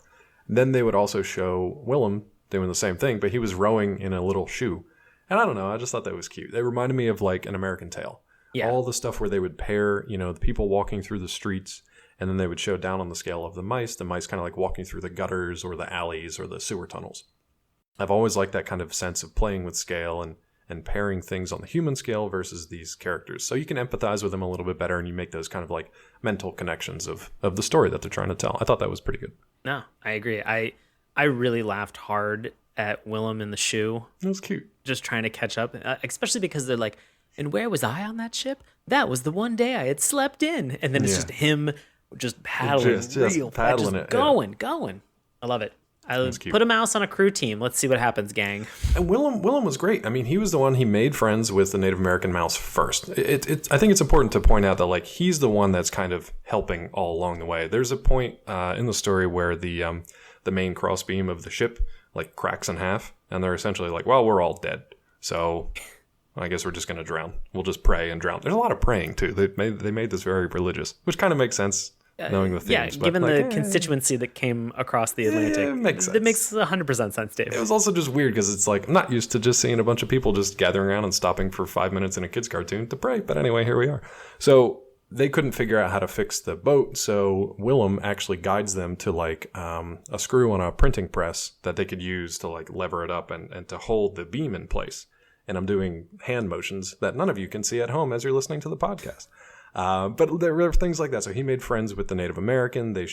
Then they would also show Willem doing the same thing, but he was rowing in a little shoe. And I don't know, I just thought that was cute. They reminded me of like An American Tail. Yeah. All the stuff where they would pair, the people walking through the streets, and then they would show down on the scale of the mice kind of like walking through the gutters or the alleys or the sewer tunnels. I've always liked that kind of sense of playing with scale and pairing things on the human scale versus these characters. So you can empathize with them a little bit better and you make those kind of like mental connections of the story that they're trying to tell. I thought that was pretty good. No, I agree. I really laughed hard at Willem in the shoe. It was cute. Just trying to catch up, especially because they're like, and where was I on that ship? That was the one day I had slept in. And then it's just him just paddling real fast, just going. I love it. I put a mouse on a crew team. Let's see what happens, gang. And Willem was great. I mean, he was the one, he made friends with the Native American mouse first. I think it's important to point out that like he's the one that's kind of helping all along the way. There's a point in the story where the main crossbeam of the ship like cracks in half, and they're essentially like, well, we're all dead. So I guess we're just going to drown. We'll just pray and drown. There's a lot of praying too. They made this very religious, which kind of makes sense. Knowing the themes. Yeah, given the constituency that came across the Atlantic. It makes sense. It makes 100% sense, Dave. It was also just weird because it's like, I'm not used to just seeing a bunch of people just gathering around and stopping for 5 minutes in a kid's cartoon to pray. But anyway, here we are. So they couldn't figure out how to fix the boat. So Willem actually guides them to like a screw on a printing press that they could use to like lever it up and to hold the beam in place. And I'm doing hand motions that none of you can see at home as you're listening to the podcast. But there were things like that. So he made friends with the Native American. They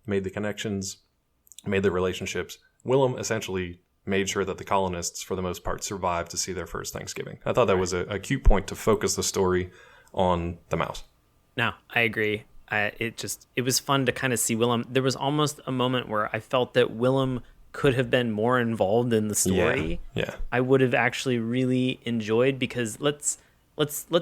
made the connections, made the relationships. Willem essentially made sure that the colonists, for the most part, survived to see their first Thanksgiving. I thought that was a cute point to focus the story on the mouse. No, I agree. It was fun to kind of see Willem. There was almost a moment where I felt that Willem could have been more involved in the story. Yeah. I would have actually really enjoyed, because let's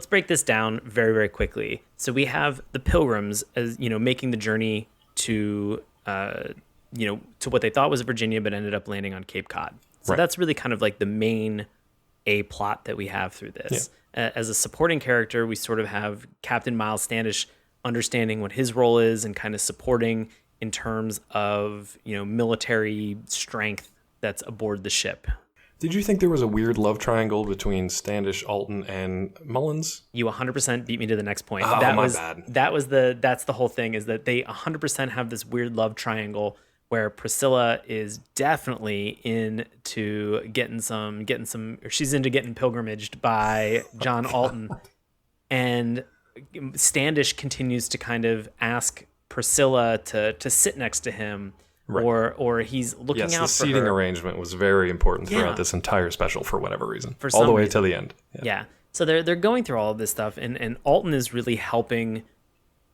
break this down very, very quickly. So we have the Pilgrims, as making the journey to to what they thought was Virginia, but ended up landing on Cape Cod. So that's really kind of like the main plot that we have through this. Yeah. As a supporting character, we sort of have Captain Miles Standish understanding what his role is and kind of supporting in terms of military strength that's aboard the ship. Did you think there was a weird love triangle between Standish, Alton, and Mullins? You 100% beat me to the next point. Oh, bad. That's the whole thing, is that they 100% have this weird love triangle where Priscilla is definitely into getting she's into getting pilgrimaged by John Alton. And Standish continues to kind of ask Priscilla to sit next to him. Right. Or he's looking out for her. Yes, the seating arrangement was very important throughout this entire special for whatever reason. All the way to the end. Yeah. So they're going through all of this stuff, and Alton is really helping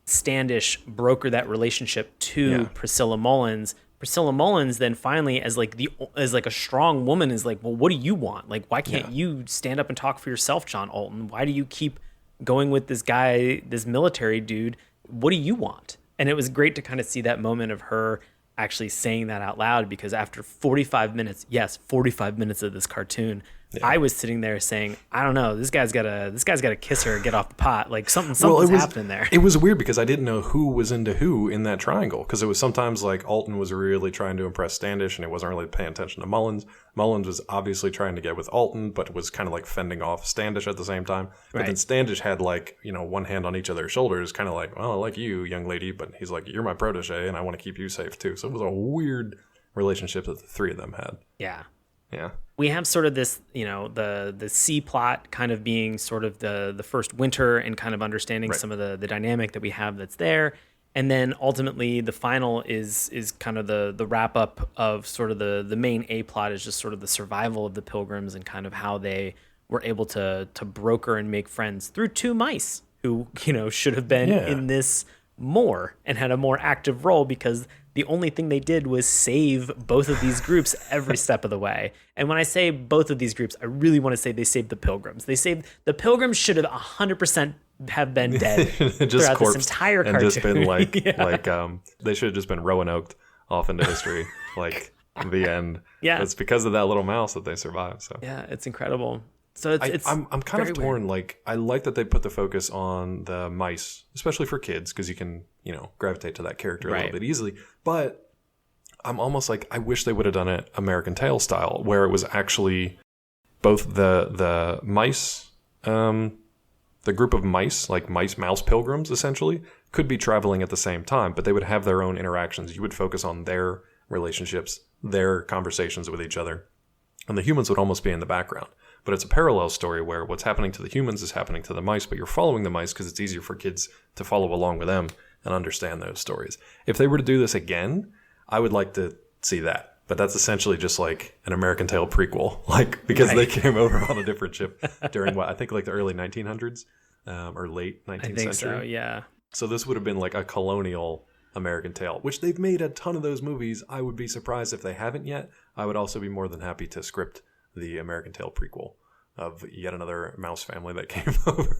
Standish broker that relationship to Priscilla Mullins. Priscilla Mullins then finally, as a strong woman, is like, well, what do you want? Like, why can't you stand up and talk for yourself, John Alton? Why do you keep going with this guy, this military dude? What do you want? And it was great to kind of see that moment of her actually saying that out loud, because after 45 minutes of this cartoon, I was sitting there saying, I don't know, this guy's got to kiss her and get off the pot. Like something's happening there. It was weird because I didn't know who was into who in that triangle, because it was sometimes like Alton was really trying to impress Standish and he wasn't really paying attention to Mullins. Mullins was obviously trying to get with Alton, but was kind of like fending off Standish at the same time. But then Standish had like, one hand on each of their shoulders, kind of like, well, I like you, young lady, but he's like, you're my protege and I want to keep you safe too. So it was a weird relationship that the three of them had. Yeah. Yeah. We have sort of this, the C plot kind of being sort of the first winter and kind of understanding some of the dynamic that we have that's there. And then ultimately the final is kind of the wrap up of sort of the main A plot is just sort of the survival of the Pilgrims and kind of how they were able to broker and make friends through two mice who, should have been in this more and had a more active role, because the only thing they did was save both of these groups every step of the way. And when I say both of these groups, I really want to say they saved the Pilgrims. The Pilgrims should have 100% have been dead throughout this entire cartoon. And just been like, they should have just been Roanoke off into history, like the end. Yeah. But it's because of that little mouse that they survived. So yeah, it's incredible. So I'm kind of torn. Weird. Like, I like that they put the focus on the mice, especially for kids, because you can, gravitate to that character a little bit easily. But I'm almost like, I wish they would have done it American Tail style, where it was actually both the mice, the group of mice, like mouse pilgrims, essentially, could be traveling at the same time, but they would have their own interactions. You would focus on their relationships, their conversations with each other, and the humans would almost be in the background. But it's a parallel story where what's happening to the humans is happening to the mice, but you're following the mice because it's easier for kids to follow along with them and understand those stories. If they were to do this again, I would like to see that. But that's essentially just like an American Tail prequel, because they came over on a different ship during I think like the early 1900s or late 19th century. I think so, yeah. So this would have been like a colonial American Tail, which they've made a ton of those movies. I would be surprised if they haven't yet. I would also be more than happy to script the American Tail prequel of yet another mouse family that came over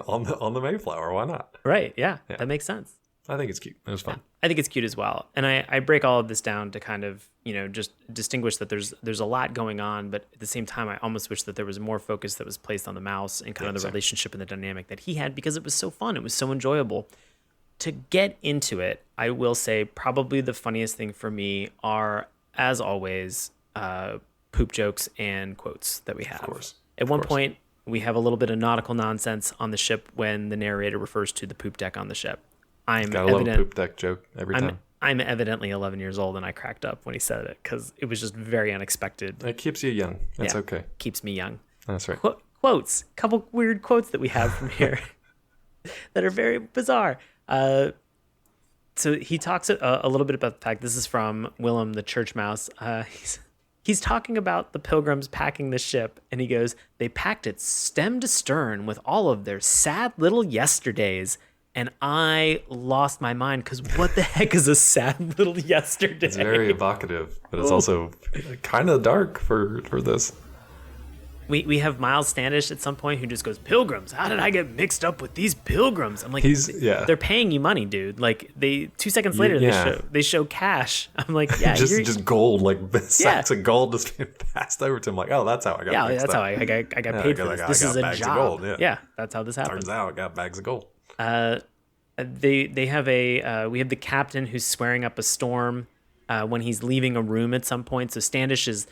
on the Mayflower. Why not? Right. Yeah. That makes sense. I think it's cute. It was fun. I think it's cute as well. And I break all of this down to kind of, just distinguish that there's a lot going on, but at the same time, I almost wish that there was more focus that was placed on the mouse and kind of the relationship and the dynamic that he had, because it was so fun. It was so enjoyable. To get into it, I will say probably the funniest thing for me are, as always, poop jokes and quotes that we have. Of course. At one point, we have a little bit of nautical nonsense on the ship when the narrator refers to the poop deck on the ship. Got a little poop deck joke every time. I'm evidently 11 years old, and I cracked up when he said it because it was just very unexpected. It keeps you young. That's okay. Keeps me young. That's right. Quotes. Couple weird quotes that we have from here that are very bizarre. So he talks a little bit about the fact, this is from Willem the church mouse. He's talking about the Pilgrims packing the ship, and he goes, they packed it stem to stern with all of their sad little yesterdays. And I lost my mind, because what the heck is a sad little yesterday? It's very evocative, but it's also kind of dark for this. We have Miles Standish at some point who just goes, Pilgrims, how did I get mixed up with these Pilgrims? I'm like, they're paying you money, dude. Like, 2 seconds later, they show cash. I'm like, just gold, like sacks of gold just being passed over to him. Like, oh, that's how I got mixed that's up. how I got paid for this. This is a job. Yeah, that's how this happens. Turns out I got bags of gold. They have we have the captain who's swearing up a storm when he's leaving a room at some point. So Standish is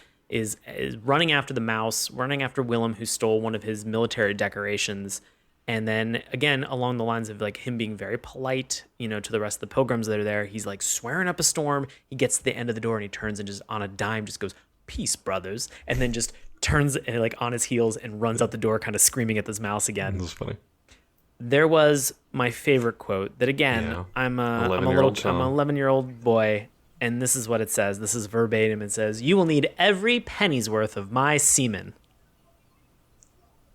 running after the mouse, running after Willem, who stole one of his military decorations. And then again, along the lines of like him being very polite, to the rest of the Pilgrims that are there, he's like swearing up a storm. He gets to the end of the door and he turns and just on a dime just goes, peace, brothers. And then just turns like on his heels and runs out the door, kind of screaming at this mouse again. That's funny. There was my favorite quote that, again, I'm an 11-year-old boy, and this is what it says. This is verbatim. It says, you will need every penny's worth of my semen.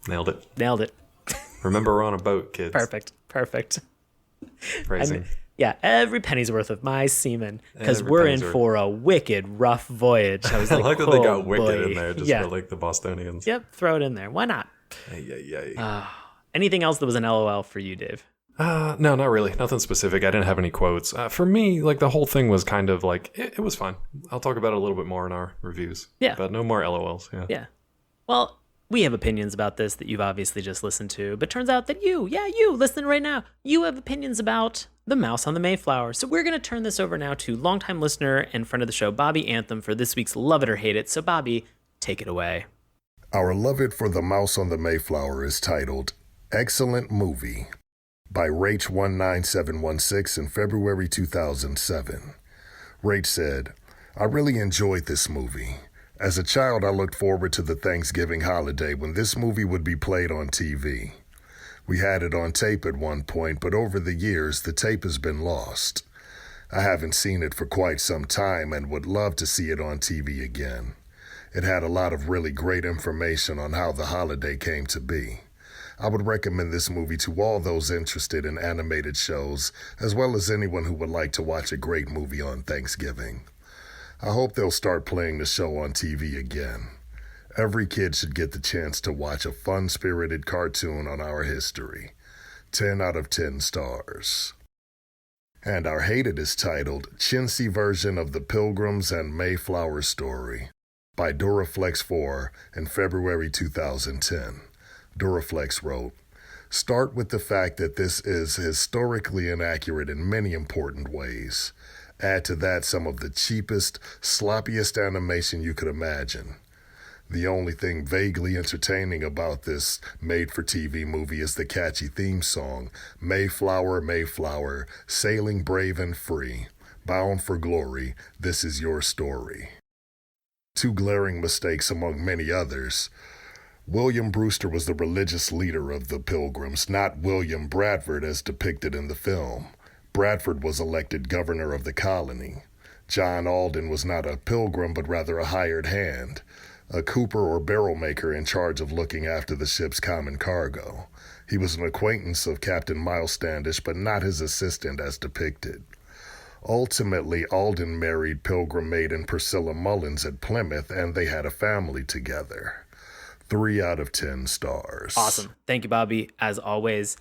Nailed it. Remember, we're on a boat, kids. Perfect. Phrasing. Every penny's worth of my semen, because we're in for a wicked, rough voyage. I was like, I like that they got wicked in there just for like the Bostonians. Yep, throw it in there. Why not? Anything else that was an LOL for you, Dave? No, not really. Nothing specific. I didn't have any quotes. For me, like the whole thing was kind of like, it was fine. I'll talk about it a little bit more in our reviews. Yeah. But no more LOLs. Yeah. Well, we have opinions about this that you've obviously just listened to, but turns out that you listen right now, you have opinions about the mouse on the Mayflower. So we're going to turn this over now to longtime listener and friend of the show, Bobby Anthem, for this week's Love It or Hate It. So Bobby, take it away. Our Love It for the Mouse on the Mayflower is titled Excellent Movie by Rach19716 in February 2007. Rach said, I really enjoyed this movie. As a child, I looked forward to the Thanksgiving holiday when this movie would be played on TV. We had it on tape at one point, but over the years, the tape has been lost. I haven't seen it for quite some time and would love to see it on TV again. It had a lot of really great information on how the holiday came to be. I would recommend this movie to all those interested in animated shows, as well as anyone who would like to watch a great movie on Thanksgiving. I hope they'll start playing the show on TV again. Every kid should get the chance to watch a fun-spirited cartoon on our history. 10 out of 10 stars. And our hated is titled Chintzy Version of the Pilgrims and Mayflower Story by Duraflex 4 in February 2010. Duraflex wrote, "Start with the fact that this is historically inaccurate in many important ways. Add to that some of the cheapest, sloppiest animation you could imagine. The only thing vaguely entertaining about this made-for-TV movie is the catchy theme song, Mayflower, Mayflower, Sailing Brave and Free, Bound for Glory, This is Your Story." Two glaring mistakes among many others. William Brewster was the religious leader of the Pilgrims, not William Bradford as depicted in the film. Bradford was elected governor of the colony. John Alden was not a pilgrim, but rather a hired hand, a cooper or barrel maker in charge of looking after the ship's common cargo. He was an acquaintance of Captain Miles Standish, but not his assistant as depicted. Ultimately, Alden married Pilgrim maiden Priscilla Mullins at Plymouth, and they had a family together. 3 out of 10 stars. Awesome. Thank you, Bobby. As always,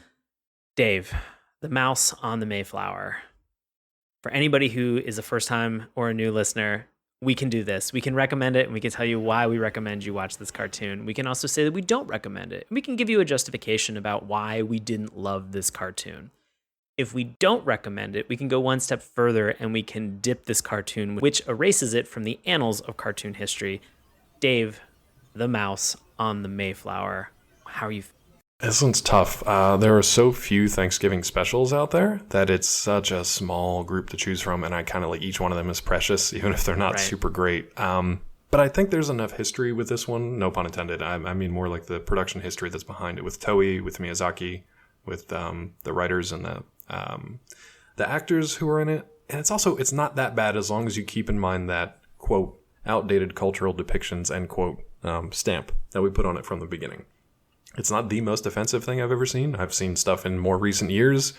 Dave, the mouse on the Mayflower. For anybody who is a first time or a new listener, we can do this. We can recommend it, and we can tell you why we recommend you watch this cartoon. We can also say that we don't recommend it. We can give you a justification about why we didn't love this cartoon. If we don't recommend it, we can go one step further and we can dip this cartoon, which erases it from the annals of cartoon history. Dave, the mouse on the Mayflower. How are you? This one's tough. There are so few Thanksgiving specials out there that it's such a small group to choose from, and I kind of like each one of them is precious, even if they're not super great. But I think there's enough history with this one, no pun intended. I mean more like the production history that's behind it with Toei, with Miyazaki, with the writers and the actors who are in it. And it's not that bad as long as you keep in mind that, quote, outdated cultural depictions, end quote, stamp that we put on it from the beginning. It's not the most offensive thing I've ever seen. I've seen stuff in more recent years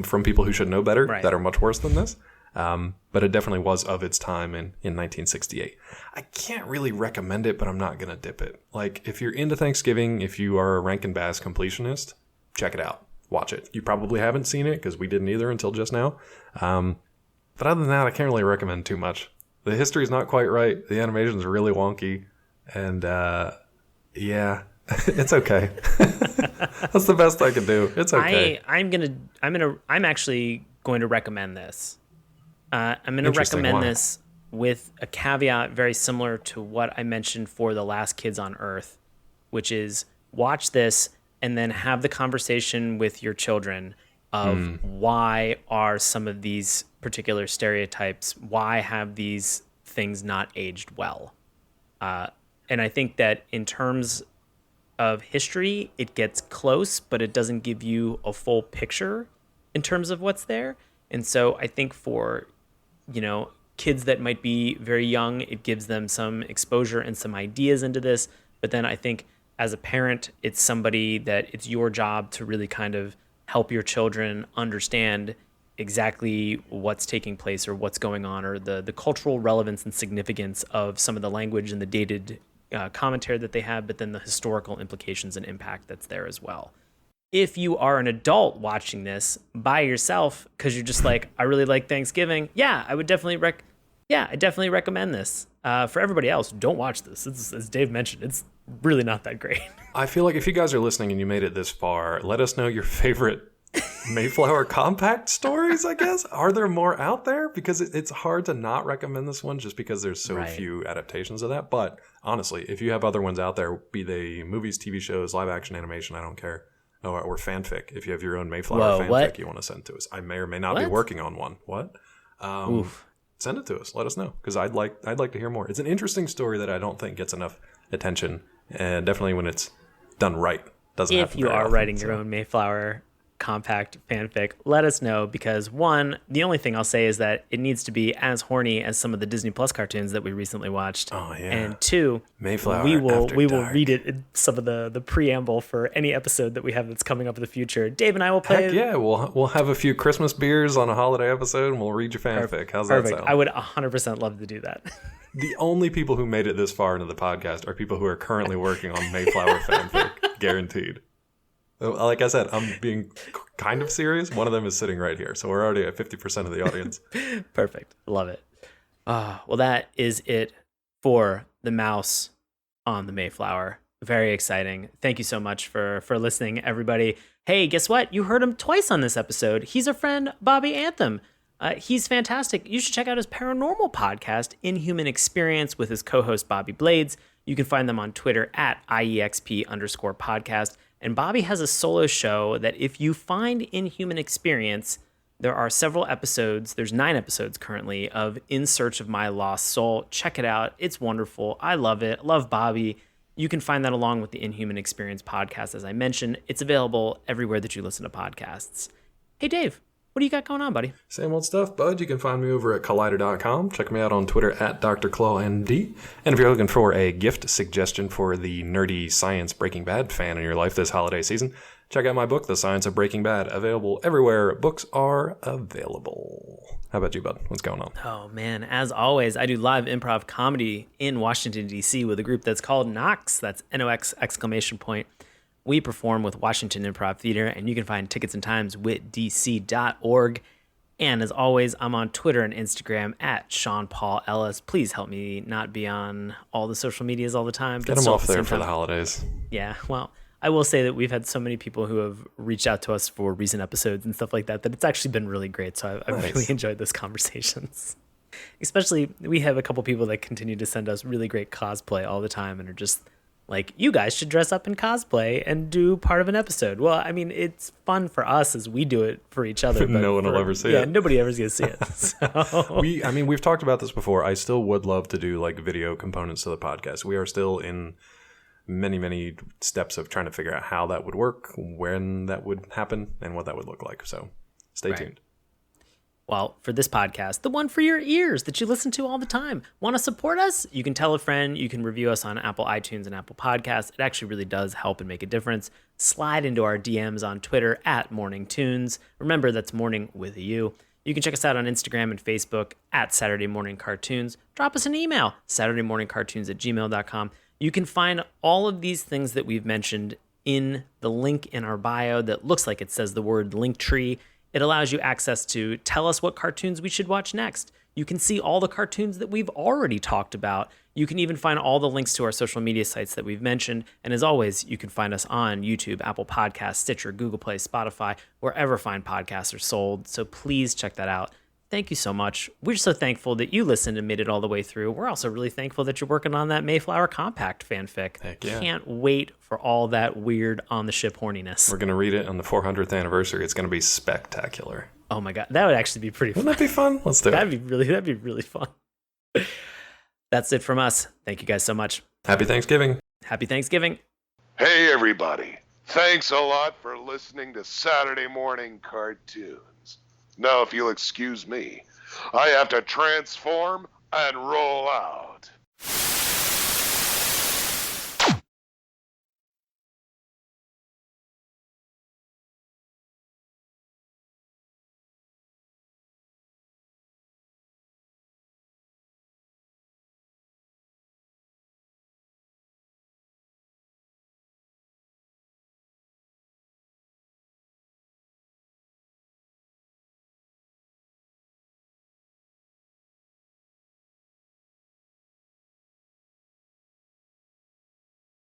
from people who should know better that are much worse than this. But it definitely was of its time in 1968. I can't really recommend it, but I'm not going to dip it. Like, if you're into Thanksgiving, if you are a Rankin Bass completionist, check it out. Watch it. You probably haven't seen it because we didn't either until just now. But other than that, I can't really recommend too much. The history's not quite right. The animation's really wonky. And yeah, it's okay. That's the best I can do. It's okay. I'm actually going to recommend this. I'm going to recommend this with a caveat very similar to what I mentioned for The Last Kids on Earth, which is watch this and then have the conversation with your children of why are some of these particular stereotypes, why have these things not aged well? And I think that in terms of history, it gets close, but it doesn't give you a full picture in terms of what's there. And so I think for, kids that might be very young, it gives them some exposure and some ideas into this. But then I think as a parent, it's somebody that it's your job to really kind of help your children understand exactly what's taking place or what's going on, or the cultural relevance and significance of some of the language and the dated commentary that they have, but then the historical implications and impact that's there as well. If you are an adult watching this by yourself because you're just like, I really like Thanksgiving, I would definitely recommend this. For everybody else, don't watch this. As Dave mentioned, it's really not that great. I feel like if you guys are listening and you made it this far, let us know your favorite Mayflower compact stories, I guess. Are there more out there? Because it's hard to not recommend this one just because there's so few adaptations of that. But honestly, if you have other ones out there, be they movies, TV shows, live action animation, I don't care. Or fanfic. If you have your own Mayflower fanfic you want to send to us. I may or may not be working on one. What? Oof. send it to us. Let us know, because I'd like to hear more. It's an interesting story that I don't think gets enough attention, and definitely when it's done right. Doesn't happen if you very are often, writing your own Mayflower compact fanfic, let us know, because one, the only thing I'll say is that it needs to be as horny as some of the Disney Plus cartoons that we recently watched. Oh yeah. And two, Mayflower we will Dark. read it in some of the preamble for any episode that we have that's coming up in the future. Dave and I will play. Heck yeah, we'll have a few Christmas beers on a holiday episode, and we'll read your fanfic. How's that sound? I would 100% love to do that. The only people who made it this far into the podcast are people who are currently working on Mayflower fanfic, guaranteed. Like I said, I'm being kind of serious. One of them is sitting right here, so we're already at 50% of the audience. Perfect. Love it. Well, that is it for the mouse on the Mayflower. Very exciting. Thank you so much for listening, everybody. Hey, guess what? You heard him twice on this episode. He's our friend, Bobby Anthem. He's fantastic. You should check out his paranormal podcast, Inhuman Experience, with his co-host, Bobby Blades. You can find them on Twitter at IEXP_podcast. And Bobby has a solo show that if you find Inhuman Experience, there are several episodes. There's 9 episodes currently of In Search of My Lost Soul. Check it out. It's wonderful. I love it. Love Bobby. You can find that along with the Inhuman Experience podcast, as I mentioned. It's available everywhere that you listen to podcasts. Hey, Dave. What do you got going on, buddy? Same old stuff, bud. You can find me over at collider.com. Check me out on Twitter at DrClawND. And if you're looking for a gift suggestion for the nerdy science Breaking Bad fan in your life this holiday season, check out my book, The Science of Breaking Bad, available everywhere books are available. How about you, bud? What's going on? Oh, man. As always, I do live improv comedy in Washington, D.C. with a group that's called Nox. That's NOX exclamation point. We perform with Washington Improv Theater, and you can find tickets and times with dc.org. And as always, I'm on Twitter and Instagram at Sean Paul Ellis. Please help me not be on all the social medias all the time. Get them off there for the holidays. Yeah, well, I will say that we've had so many people who have reached out to us for recent episodes and stuff like that, that it's actually been really great. So I've really enjoyed those conversations. Especially, we have a couple people that continue to send us really great cosplay all the time and are just like, you guys should dress up in cosplay and do part of an episode. Well, I mean, it's fun for us as we do it for each other. But no one will ever see it. Yeah, nobody ever's going to see it. So. We've talked about this before. I still would love to do like video components to the podcast. We are still in many, many steps of trying to figure out how that would work, when that would happen, and what that would look like. So stay tuned. Well, for this podcast, the one for your ears that you listen to all the time. Want to support us? You can tell a friend. You can review us on Apple iTunes and Apple Podcasts. It actually really does help and make a difference. Slide into our DMs on Twitter at Morning Tunes. Remember, that's morning with a U. You can check us out on Instagram and Facebook at Saturday Mourning Cartoons. Drop us an email, saturdaymorningcartoons@gmail.com. You can find all of these things that we've mentioned in the link in our bio that looks like it says the word Linktree. It allows you access to tell us what cartoons we should watch next. You can see all the cartoons that we've already talked about. You can even find all the links to our social media sites that we've mentioned. And as always, you can find us on YouTube, Apple Podcasts, Stitcher, Google Play, Spotify, wherever fine podcasts are sold. So please check that out. Thank you so much. We're so thankful that you listened and made it all the way through. We're also really thankful that you're working on that Mayflower Compact fanfic. Heck yeah. Can't wait for all that weird on-the-ship horniness. We're going to read it on the 400th anniversary. It's going to be spectacular. Oh my God. That would actually be pretty fun. Wouldn't that be fun? Let's do it. That'd be really fun. That's it from us. Thank you guys so much. Happy Thanksgiving. Happy Thanksgiving. Hey, everybody. Thanks a lot for listening to Saturday Morning Cartoons. Now, if you'll excuse me, I have to transform and roll out.